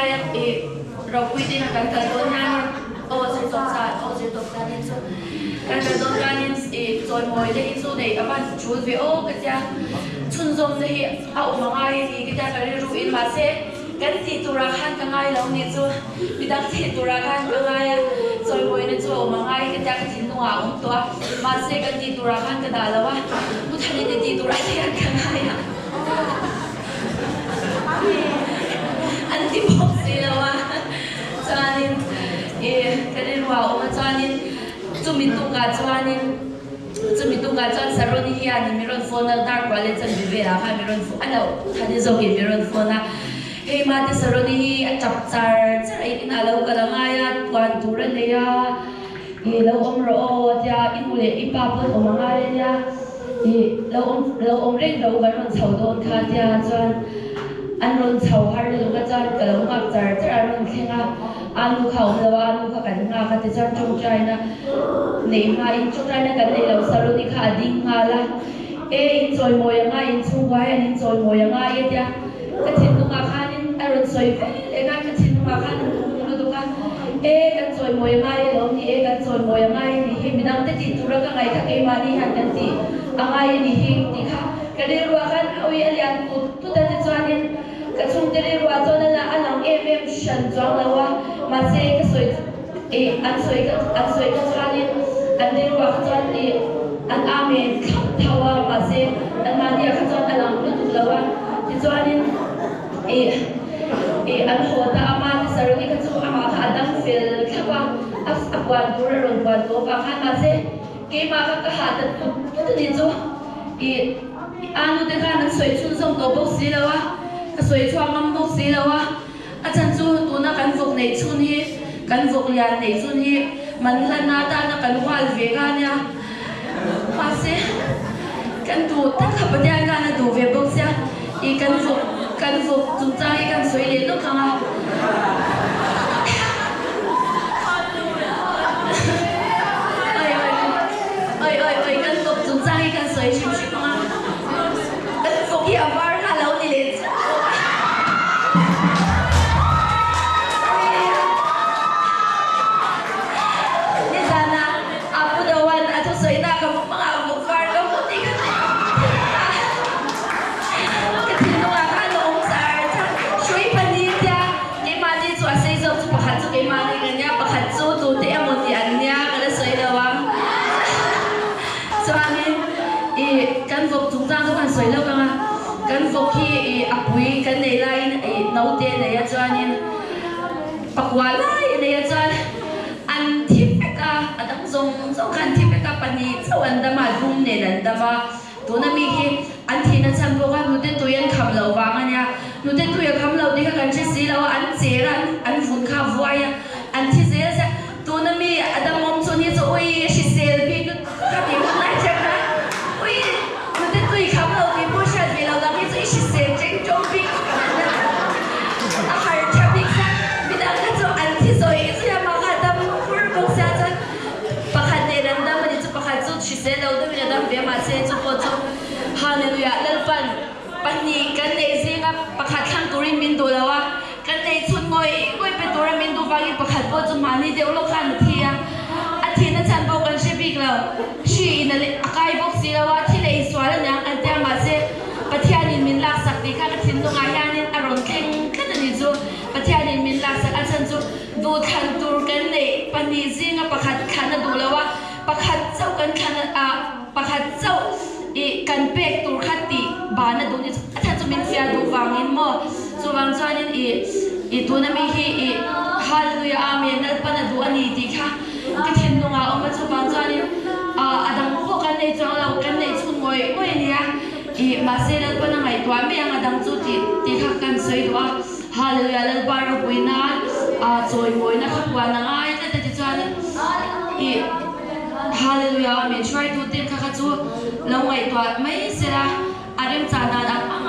ya rau kuidin akan terdonan ozir doksanin so kan terdonanin joy moi le isu nei aban chul ve o kaja chunzom nei a umangai ni kita kari ru in ma se kan ti tura khan kangai lo ni chu bidak ti tura khan kangai joy moi ne chu umangai kita ka tin nuwa to ma se kan ti tura khan ka dalawa tu thani ne ti tura ti kangai anti box lawa chanin kanin wa uma chanin chumitunga chuan saroni hian miron phone dar kwale chan bivela kha miron alo thani zogi miron phone hey ma te saroni hi chapchar charai ina lo kalamaya twan turan leya lo omro tia inule ipa pon omanga ya lo om reng lo garon chaudon kha tia chuan anron chau har lo ka chan kalongak char aron khenga anu khau lawa anu kha kan nga kha te chan chong china nei ma in chong china kan nei lo saroni kha ding nga la in choi moya nga in chu wa in choi moya nga ye tia ka thin nu nga kha nin aron choi ve le nga ka thin nu nga kha nin lu du ka kan choi moya nga ye lo ni kan choi moya nga ye ni hi minang te ti tura ka ngai ka ke ma ni han kan ti anga ye ni hi ti kha ka de ruwa kan oi alian tu ta te chuanin kachung tere ruwa chona na alang shan chong lawa ma se ka soi an soi ka chanin an de ruwa ka chon an amen kham thawa ma se an ma dia ka chon alang tu lawa ti chuanin an hota ama ti saroni ka chu ama kha adam fel khawa akwan tur ron wan to pa khan ma se ke ma ka ha ta tu ni chu anu te khan an soi chun song to bo si lawa soi chuang am bok si lawa achan chu tuna kan vok nei chun hi kan vok lian nei chun hi man la na ta na kan wal ve ga nya ma se kan tu ta kha pa dia ga na du ve bok sia kan vok chung cha hi kan soi le no khanga oi kan vok chung cha hi kan soi chim chim khanga kan vok hi avar kha lo ni le kan vok hi apui kan nei lai no te nei a chuanin pakwala nei a chuan an thipeka adang zong kan thipeka pani chawan dama dum ne dan dama tuna mi hi an thina chan boka nute tuyan kham lo wang ania nute tuya kham lo ni ka kan che si lo an chera an fun kha vuaya an thi se sa tuna mi adang mom chuni cho oi shi selfie ka ti lai chaka oi nute tui kham lo ni bo sha vi lo da mi chi shi se cheng chong pi a har chabi sa bidang ka cho an thi so i sia ma ka dam pur bo sa cha pakhat ne ran da mani chu pakhat chu shi se lo da mi da ve ma se chu po chu hallelujah lalpan pani kan nei zinga pakhat thang turin min do lawa kan nei chun ngoi pe tura min du wagi pakhat po chu mani de ulo khan thia a thina chan bo kan she big lo shi in le akai box si lawa thi le swala nyang an ta ma se pathianin min lak sak ti kha ka thin no nga hianin aron kheng kan ni chu pathianin min lak sak a chan chu du than tur kan nei pani zinga pakhat khana du lawa pakhat chau kan khana pakhat chau kan pek tur khati bana du ni atha chu min fia du wangin mo chu wang chanin tuna mi hi hallelujah amen al pana du ani ti kha ki thin no nga om chu wang chanin adam ko kan nei chang lo kan nei chun ngoi nia ma se al pana ngai twa me ang adam chu ti kha kan soi du hallelujah al bar buina choi moi na khwa na ngai ta ti chanin hallelujah amen try to tin kha chu lo ngai twa mai sera arem cha na ang